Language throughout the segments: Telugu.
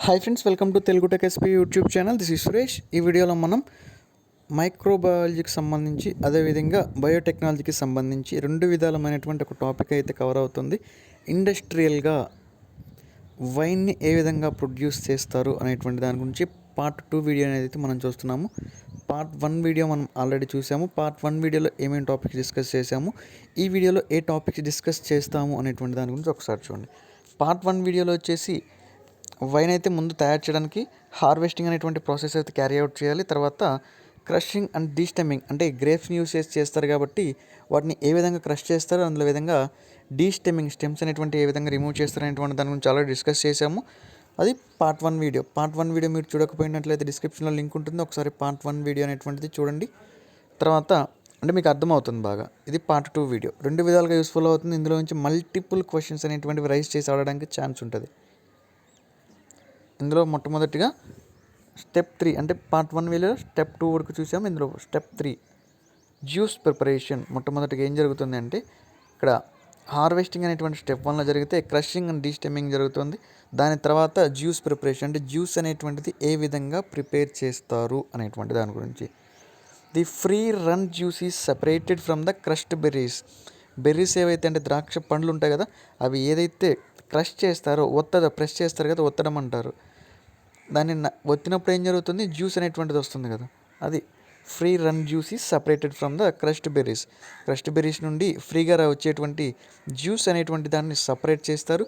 Hi friends, welcome to Telugu tech SP YouTube channel. This is Suresh. ఈ వీడియోలో మనం మైక్రోబయాలజీకి సంబంధించి అదేవిధంగా బయోటెక్నాలజీకి సంబంధించి రెండు విధాలమైనటువంటి ఒక టాపిక్ అయితే కవర్ అవుతుంది. ఇండస్ట్రియల్గా వైన్ని ఏ విధంగా ప్రొడ్యూస్ చేస్తారు అనేటువంటి దాని గురించి పార్ట్ 2 వీడియో అనేది అయితే మనం చూస్తున్నాము. పార్ట్ 1 వీడియో మనం ఆల్రెడీ చూసాము. పార్ట్ 1 వీడియోలో ఏమేమి టాపిక్స్ డిస్కస్ చేసాము, ఈ వీడియోలో ఏ టాపిక్స్ డిస్కస్ చేస్తాము అనేటువంటి దాని గురించి ఒకసారి చూడండి. పార్ట్ 1 వీడియోలో వచ్చేసి వైన్ అయితే ముందు తయారు చేయడానికి హార్వెస్టింగ్ అనేటువంటి ప్రాసెస్ అయితే క్యారీ అవుట్ చేయాలి. తర్వాత క్రషింగ్ అండ్ డీస్టెమ్మింగ్ అంటే గ్రేప్స్ని యూస్ చేస్తారు కాబట్టి వాటిని ఏ విధంగా క్రష్ చేస్తారో అందులో విధంగా డీస్టెమ్మింగ్ స్టెమ్స్ అనేటువంటి ఏ విధంగా రిమూవ్ చేస్తారు అనేటువంటి దాని గురించి ఆల్రెడీ డిస్కస్ చేసాము. అది పార్ట్ 1 వీడియో. పార్ట్ 1 వీడియో మీరు చూడకపోయినట్లయితే డిస్క్రిప్షన్లో లింక్ ఉంటుంది, ఒకసారి పార్ట్ 1 వీడియో అనేటువంటిది చూడండి. తర్వాత అంటే మీకు అర్థమవుతుంది బాగా. ఇది పార్ట్ 2 వీడియో. రెండు విధాలుగా యూస్ఫుల్ అవుతుంది. ఇందులో నుంచి మల్టిపుల్ క్వశ్చన్స్ అనేటువంటివి రైజ్ చేసి ఆడడానికి ఛాన్స్ ఉంటుంది. ఇందులో మొట్టమొదటిగా స్టెప్ 3 అంటే పార్ట్ 1 వీడియో స్టెప్ 2 వరకు చూసాము. ఇందులో స్టెప్ 3 జ్యూస్ ప్రిపరేషన్. మొట్టమొదటిగా ఏం జరుగుతుంది అంటే ఇక్కడ హార్వెస్టింగ్ అనేటువంటి స్టెప్ 1లో జరిగితే క్రషింగ్ అండ్ డీస్టెమ్మింగ్ జరుగుతుంది. దాని తర్వాత జ్యూస్ ప్రిపరేషన్ అంటే జ్యూస్ అనేటువంటిది ఏ విధంగా ప్రిపేర్ చేస్తారు అనేటువంటి దాని గురించి. The free run juice is separated from the crushed berries. Berries ఏవైతే అంటే ద్రాక్ష పండ్లు ఉంటాయి కదా, అవి ఏదైతే క్రష్ చేస్తారో ప్రెస్ చేస్తారు కదా, ఒత్తడం అంటారు. దాన్ని ఒత్తినప్పుడు ఏం జరుగుతుంది, జ్యూస్ అనేటువంటిది వస్తుంది కదా, అది free run juice is separated from the crushed berries. Crushed berries నుండి ఫ్రీగా వచ్చేటువంటి జ్యూస్ అనేటువంటి దాన్ని సపరేట్ చేస్తారు.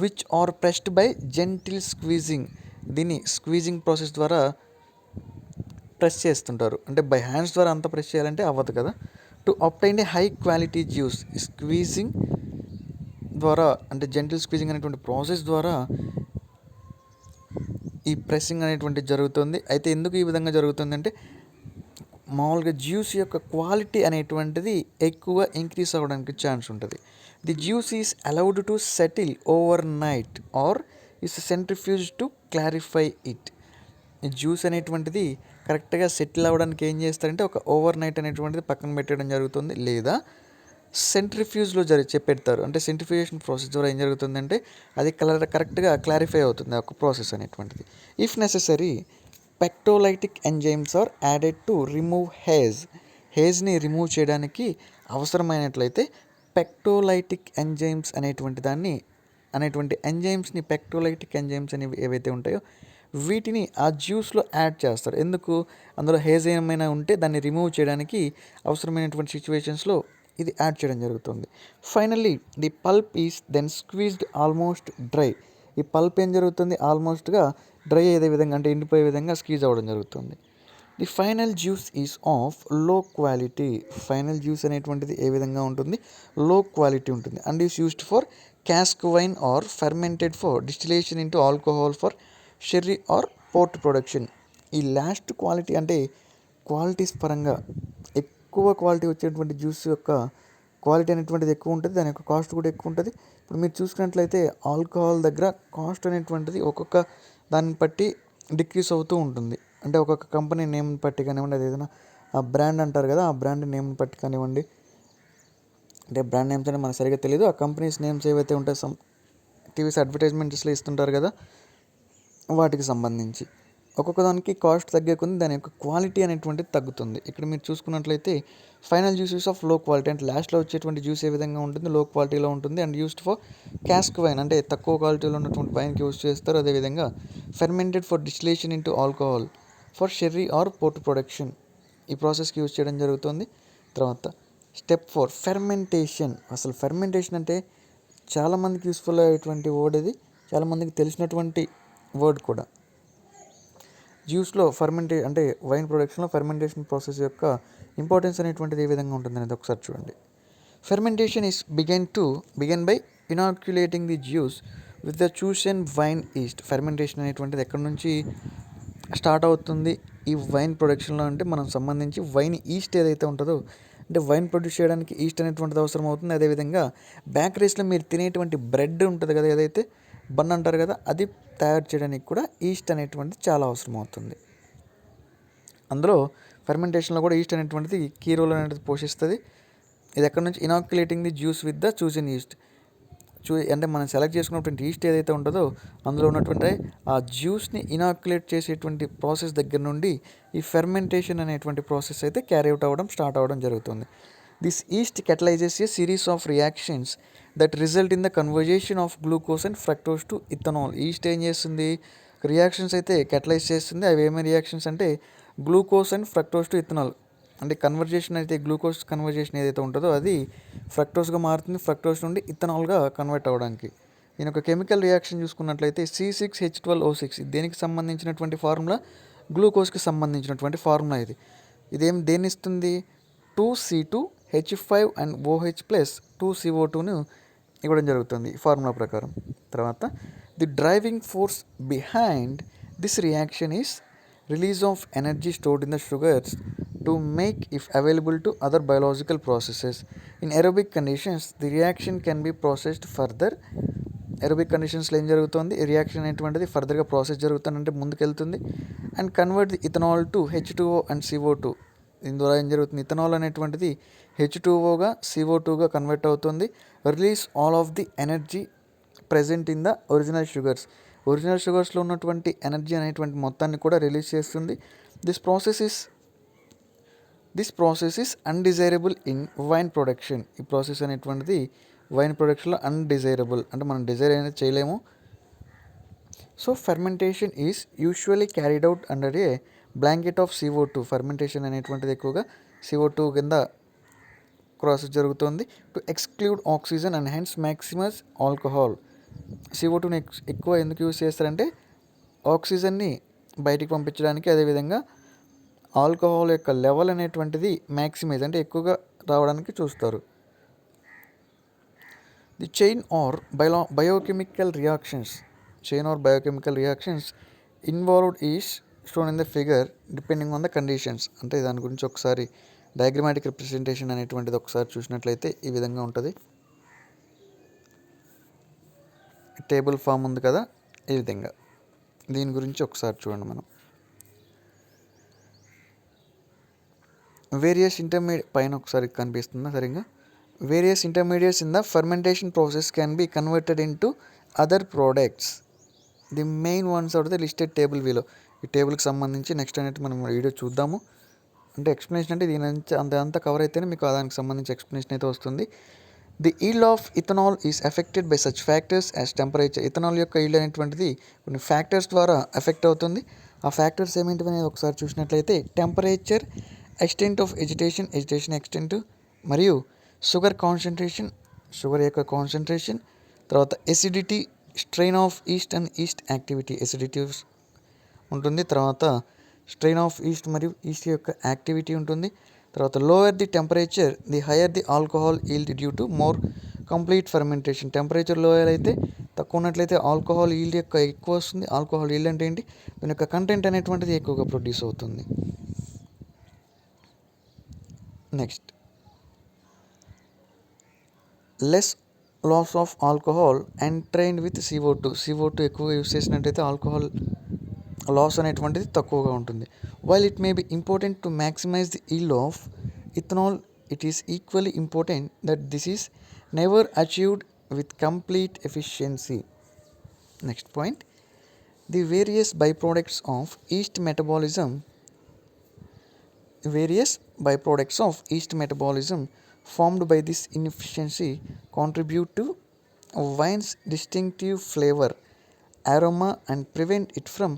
Which are pressed by gentle squeezing. దీన్ని స్క్వీజింగ్ ప్రాసెస్ ద్వారా ప్రెస్ చేస్తుంటారు. అంటే బై హ్యాండ్స్ ద్వారా అంతా ప్రెస్ చేయాలంటే అవ్వదు కదా. To obtain A high quality juice, squeezing ద్వారా అంటే జెంటిల్ స్క్వీజింగ్ అనేటువంటి ప్రాసెస్ ద్వారా ఈ ప్రెస్సింగ్ అనేటువంటి జరుగుతుంది. అయితే ఎందుకు ఈ విధంగా జరుగుతుంది అంటే మామూలుగా జ్యూస్ యొక్క క్వాలిటీ అనేటువంటిది ఎక్కువ ఇంక్రీస్ అవ్వడానికి ఛాన్స్ ఉంటుంది. The juice is allowed to settle over night are is centrifuge to clarify it. ఈ జ్యూస్ అనేటువంటిది కరెక్ట్గా సెటిల్ అవ్వడానికి ఏం చేస్తారంటే ఒక ఓవర్ నైట్ అనేటువంటిది పక్కన పెట్టడం జరుగుతుంది, లేదా సెంట్రిఫ్యూజ్లో పెడతారు. అంటే సెంట్రిఫ్యూజేషన్ ప్రాసెస్ ద్వారా ఏం జరుగుతుందంటే అది కరెక్ట్గా క్లారిఫై అవుతుంది ఆ ఒక ప్రాసెస్ అనేటువంటిది. If necessary pectolytic enzymes are added to remove హేజ్ని రిమూవ్ చేయడానికి అవసరమైనట్లయితే పెక్టోలైటిక్ ఎంజైమ్స్ అనేటువంటి ఎంజైమ్స్ని పెక్టోలైటిక్ ఎంజైమ్స్ అనేవి ఏవైతే ఉంటాయో వీటిని ఆ జ్యూస్లో యాడ్ చేస్తారు. ఎందుకు, అందులో హేజ్ ఏమైనా ఉంటే దాన్ని రిమూవ్ చేయడానికి అవసరమైనటువంటి సిచ్యువేషన్స్లో ఇది యాడ్ చేయడం జరుగుతుంది. Finally the pulp is then squeezed almost dry. ఈ పల్ప్ ఏం జరుగుతుంది, ఆల్మోస్ట్గా డ్రై అయ్యే విధంగా అంటే ఎండిపోయే విధంగా స్క్వీజ్ అవ్వడం జరుగుతుంది. The final juice is of low quality. Final juice అనేటువంటిది ఏ విధంగా ఉంటుంది, లో క్వాలిటీ ఉంటుంది. And is used for cask wine or fermented for distillation into alcohol for sherry or port production. ఈ లాస్ట్ క్వాలిటీ అంటే క్వాలిటీస్ పరంగా ఎక్కువ క్వాలిటీ వచ్చేటువంటి జ్యూస్ యొక్క క్వాలిటీ అనేటువంటిది ఎక్కువ ఉంటుంది, దాని యొక్క కాస్ట్ కూడా ఎక్కువ ఉంటుంది. ఇప్పుడు మీరు చూసుకున్నట్లయితే ఆల్కహాల్ దగ్గర కాస్ట్ అనేటువంటిది ఒక్కొక్క దాన్ని బట్టి డిక్రీస్ అవుతూ ఉంటుంది. అంటే ఒక్కొక్క కంపెనీ నేమ్ని బట్టి కానివ్వండి, అది ఏదైనా ఆ బ్రాండ్ అంటారు కదా, ఆ బ్రాండ్ నేమ్ని బట్టి కానివ్వండి, అంటే బ్రాండ్ నేమ్స్ అనేది మనకు సరిగ్గా తెలియదు, ఆ కంపెనీస్ నేమ్స్ ఏవైతే ఉంటాయో టీవీస్ అడ్వర్టైజ్మెంట్స్లో ఇస్తుంటారు కదా, వాటికి సంబంధించి ఒక్కొక్క దానికి కాస్ట్ తగ్గేకుంది దాని యొక్క క్వాలిటీ అనేటువంటిది తగ్గుతుంది. ఇక్కడ మీరు చూసుకున్నట్లయితే final juices of low quality అంటే లాస్ట్లో వచ్చేటువంటి జ్యూస్ ఏ విధంగా ఉంటుంది, లో క్వాలిటీలో ఉంటుంది. And used for cask wine అంటే తక్కువ క్వాలిటీలో ఉన్నటువంటి వైన్కి యూస్ చేస్తారు. అదేవిధంగా fermented for distillation into alcohol for sherry or port production, ఈ ప్రాసెస్కి యూజ్ చేయడం జరుగుతుంది. తర్వాత స్టెప్ 4 ఫెర్మెంటేషన్. అసలు ఫెర్మెంటేషన్ అంటే చాలామందికి యూస్ఫుల్ అయ్యేటువంటి వర్డ్, ఇది చాలామందికి తెలిసినటువంటి వర్డ్ కూడా. జ్యూస్లో అంటే వైన్ ప్రొడక్షన్లో ఫెర్మెంటేషన్ ప్రాసెస్ యొక్క ఇంపార్టెన్స్ అనేటువంటిది ఏ విధంగా ఉంటుంది అనేది ఒకసారి చూడండి. Fermentation is begun by inoculating the juice with the chosen wine yeast. Fermentation అనేటువంటిది ఎక్కడి నుంచి స్టార్ట్ అవుతుంది ఈ వైన్ ప్రొడక్షన్లో అంటే మనం సంబంధించి వైన్ ఈస్ట్ ఏదైతే ఉంటుందో, అంటే వైన్ ప్రొడ్యూస్ చేయడానికి ఈస్ట్ అనేటువంటిది అవసరం అవుతుంది. అదేవిధంగా బేకరీస్లో మీరు తినేటువంటి బ్రెడ్ ఉంటుంది కదా, ఏదైతే బన్ అంటారు కదా, అది తయారు చేయడానికి కూడా ఈస్ట్ అనేటువంటిది చాలా అవసరం అవుతుంది. అందులో ఫెర్మెంటేషన్లో కూడా ఈస్ట్ అనేటువంటిది కీ రోల్ అనేది పోషిస్తుంది. ఇది ఎక్కడి నుంచి, ఇనాక్యులేటింగ్ the juice with the chosen east. అంటే మనం సెలెక్ట్ చేసుకున్నటువంటి ఈస్ట్ ఏదైతే ఉంటుందో అందులో ఉన్నటువంటి ఆ జ్యూస్ని ఇనాక్యులేట్ చేసేటువంటి ప్రాసెస్ దగ్గర నుండి ఈ ఫెర్మెంటేషన్ అనేటువంటి ప్రాసెస్ అయితే క్యారీ అవుట్ అవ్వడం స్టార్ట్ అవ్వడం జరుగుతుంది. This east catalyzes a series of reactions that result in the conversion of glucose and fructose to ethanol. East ఏం చేస్తుంది, రియాక్షన్స్ అయితే catalyze చేస్తుంది. అవి ఏమైనా రియాక్షన్స్ అంటే glucose and fructose to ethanol, అంటే కన్వర్జేషన్ అయితే గ్లూకోజ్ కన్వర్జేషన్ ఏదైతే ఉంటుందో అది ఫ్రక్టోస్గా మారుతుంది, ఫ్రక్టోస్ నుండి ఇథనాల్గా కన్వర్ట్ అవ్వడానికి. దీని ఒక కెమికల్ రియాక్షన్ చూసుకున్నట్లయితే C6H12O6 దేనికి సంబంధించినటువంటి ఫార్ములా, గ్లూకోజ్కి సంబంధించినటువంటి ఫార్ములా ఇది. ఇదేం దేన్ని ఇస్తుంది, 2C2H5 అండ్ OH ప్లస్ 2CO2ను ఇవ్వడం జరుగుతుంది ఫార్ములా ప్రకారం. తర్వాత the driving force behind this reaction is release of energy stored in the sugars to make if available to other biological processes. In aerobic conditions the reaction can be processed further. Aerobic కండిషన్స్లో ఏం జరుగుతుంది, రియాక్షన్ అనేటువంటిది ఫర్దర్గా ప్రాసెస్ జరుగుతుందంటే ముందుకెళ్తుంది. And convert the ethanol to H2O and CO2. దీని ద్వారా ఏం జరుగుతుంది, ఇథనాల్ అనేటువంటిది H2Oగా CO2గా కన్వర్ట్ అవుతుంది. Release all of the energy present in the original sugars. Original షుగర్స్లో ఉన్నటువంటి ఎనర్జీ అనేటువంటి మొత్తాన్ని కూడా రిలీజ్ చేస్తుంది. This process is undesirable in wine production. ఈ ప్రాసెస్ అనేటువంటిది వైన్ ప్రొడక్షన్లో అన్డిజైరబుల్, అంటే మనం డిజైర్ అనేది చేయలేము. So fermentation is usually carried out under a blanket of CO2. Fermentation అనేటువంటిది ఎక్కువగా CO2 కింద ప్రాసెస్ జరుగుతుంది. To exclude oxygen and hence maximise alcohol. CO2ని ఎక్కువ ఎందుకు యూజ్ చేస్తారంటే ఆక్సిజన్ని బయటికి పంపించడానికి, అదేవిధంగా ఆల్కహాల్ యొక్క లెవెల్ అనేటువంటిది మ్యాక్సిమైజ్ అంటే ఎక్కువగా రావడానికి చూస్తారు. The chain are biochemical reactions involved is shown in the figure depending on the conditions. అంటే దాని గురించి ఒకసారి డయాగ్రమాటిక్ రిప్రజెంటేషన్ అనేటువంటిది ఒకసారి చూసినట్లయితే ఈ విధంగా ఉంటుంది. టేబుల్ ఫామ్ ఉంది కదా, ఈ విధంగా దీని గురించి ఒకసారి చూడండి. మనం వేరియస్ ఇంటర్మీడియట్ పైన ఒకసారి కనిపిస్తుందా సరిగ్గా, various intermediates in the fermentation process can be converted into other products. The main ones are the listed table below. ఈ టేబుల్కి సంబంధించి నెక్స్ట్ అనేది మనం వీడియో చూద్దాము. అంటే ఎక్స్ప్లెనేషన్ అంటే దీని నుంచి అంతా కవర్ అయితేనే మీకు దానికి సంబంధించి ఎక్స్ప్లెనేషన్ అయితే వస్తుంది. The yield of ethanol is affected by such factors as temperature. Ethanol యొక్క ఈల్డ్ అనేటువంటిది కొన్ని ఫ్యాక్టర్స్ ద్వారా ఎఫెక్ట్ అవుతుంది. ఆ ఫ్యాక్టర్స్ ఏమిటి అనేది ఒకసారి చూసినట్లయితే temperature, extent of agitation extent, మరియు షుగర్ యొక్క కాన్సన్ట్రేషన్, తర్వాత acidity, strain of east and east activity. Acidity ఉంటుంది, తర్వాత స్ట్రెయిన్ ఆఫ్ ఈస్ట్ మరియు ఈస్ట్ యొక్క యాక్టివిటీ ఉంటుంది. తర్వాత lower the temperature the higher the alcohol yield due to more complete fermentation. Temperature lower అయితే తక్కువ ఉన్నట్లయితే ఆల్కహాల్ ఈల్డ్ యొక్క ఎక్కువ వస్తుంది. ఆల్కహాల్ ఈల్డ్ అంటే ఏంటి, దీని యొక్క కంటెంట్ అనేటువంటిది ఎక్కువగా ప్రొడ్యూస్ అవుతుంది. Next less loss of alcohol and train with CO2 ఎక్కువగా యూస్ చేసినట్టయితే ఆల్కహాల్ లాస్ అనేటువంటిది తక్కువగా ఉంటుంది. While it may be important to maximize the yield of ethanol, it is equally important that this is never achieved with complete efficiency. Next point, the various by products of yeast metabolism formed by this inefficiency contribute to wine's distinctive flavor, aroma and prevent it from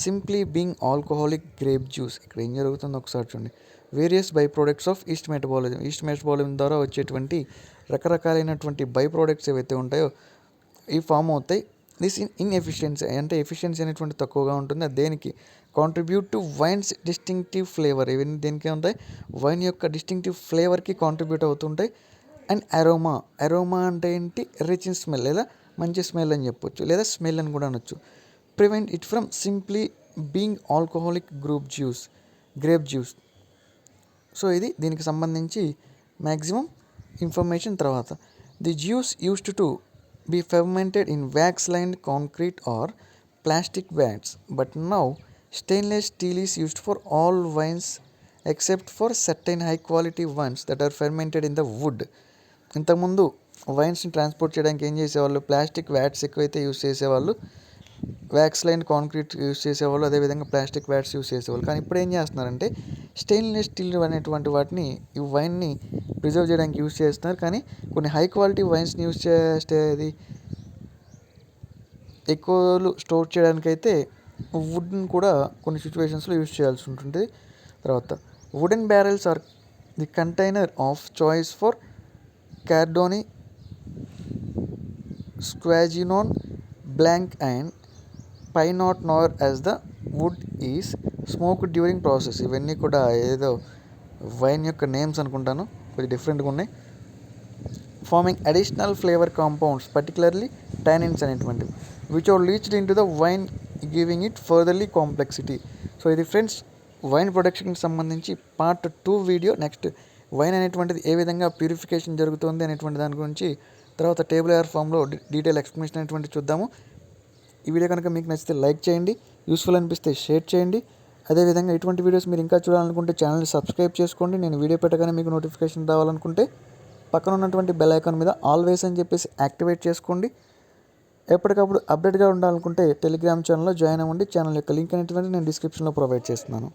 simply being alcoholic grape juice. ఇక్కడ ఏం జరుగుతుందో ఒకసారి చూడండి. Various by products of yeast metabolism ద్వారా వచ్చేటువంటి రకరకాలైనటువంటి బై ప్రోడక్ట్స్ ఏవైతే ఉంటాయో ఇవి ఫామ్ అవుతాయి. దిస్ ఇన్ఎఫిషియన్సీ అంటే ఎఫిషియన్సీ అనేటువంటి తక్కువగా ఉంటుంది. అది దేనికి, contribute to wines distinctive flavour. ఇవన్నీ దేనికి ఉంటాయి, వైన్ యొక్క డిస్టింక్టివ్ ఫ్లేవర్కి కాంట్రిబ్యూట్ అవుతుంటాయి. అండ్ అరోమా అంటే ఏంటి, రిచ్ ఇన్ స్మెల్ లేదా మంచి స్మెల్ అని చెప్పొచ్చు, లేదా స్మెల్ అని కూడా అనొచ్చు. Prevent it from simply being alcoholic grape juice. So ఇది దీనికి సంబంధించి మ్యాక్సిమం ఇన్ఫర్మేషన్. తర్వాత the juice used to be fermented in wax-lined concrete or plastic vats, but now stainless steel is used for all wines except for certain high quality ones that are fermented in the wood. ఇంతకుముందు వైన్స్ని ట్రాన్స్పోర్ట్ చేయడానికి ఏం చేసేవాళ్ళు, ప్లాస్టిక్ వ్యాట్స్ ఎక్కువైతే యూస్ చేసేవాళ్ళు, వ్యాక్స్ లైన్ కాంక్రీట్ యూస్ చేసేవాళ్ళు, అదేవిధంగా ప్లాస్టిక్ వ్యాట్స్ యూస్ చేసేవాళ్ళు. కానీ ఇప్పుడు ఏం చేస్తున్నారంటే స్టెయిన్లెస్ స్టీల్ అనేటువంటి వాటిని ఈ వైన్ని ప్రిజర్వ్ చేయడానికి యూస్ చేస్తున్నారు. కానీ కొన్ని హై క్వాలిటీ వైన్స్ని యూస్ చేస్తే అది ఎక్కువ రోజులు స్టోర్ చేయడానికైతే వుడ్ని కూడా కొన్ని సిచ్యువేషన్స్లో యూస్ చేయాల్సి ఉంటుంది. తర్వాత wooden barrels are the container of choice for Chardonnay, Sauvignon, Blanc and Pinot Noir as the wood is smoke during process. ఇవన్నీ కూడా ఏదో వైన్ యొక్క నేమ్స్ అనుకుంటాను, కొంచెం డిఫరెంట్గా ఉన్నాయి. Forming additional flavour compounds particularly tannins అనేటువంటివి which are leached into the wine giving it further complexity. So ఇది ఫ్రెండ్స్ వైన్ ప్రొడక్షన్కి సంబంధించి పార్ట్ 2 వీడియో. నెక్స్ట్ వైన్ అనేటువంటిది ఏ విధంగా ప్యూరిఫికేషన్ జరుగుతుంది అనేటువంటి దాని గురించి తర్వాత టేబుల్ ఆర్ ఫామ్లో డీటెయిల్ ఎక్స్ప్లెనేషన్ అనేటువంటి చూద్దాము. ఈ వీడియో కనుక మీకు నచ్చితే లైక్ చేయండి, యూస్ఫుల్ అనిపిస్తే షేర్ చేయండి. అదేవిధంగా ఇటువంటి వీడియోస్ మీరు ఇంకా చూడాలనుకుంటే ఛానల్ని సబ్స్క్రైబ్ చేసుకోండి. నేను వీడియో పెట్టగానే మీకు నోటిఫికేషన్ రావాలనుకుంటే పక్కన ఉన్నటువంటి బెల్ ఐకాన్ మీద ఆల్వేస్ అని చెప్పేసి యాక్టివేట్ చేసుకోండి. ఎప్పటికప్పుడు అప్డేట్గా ఉండాలనుకుంటే టెలిగ్రామ్ ఛానల్లో జాయిన్ అవ్వండి. ఛానల్ యొక్క లింక్ అనేటువంటి నేను డిస్క్రిప్షన్లో ప్రొవైడ్ చేస్తున్నాను.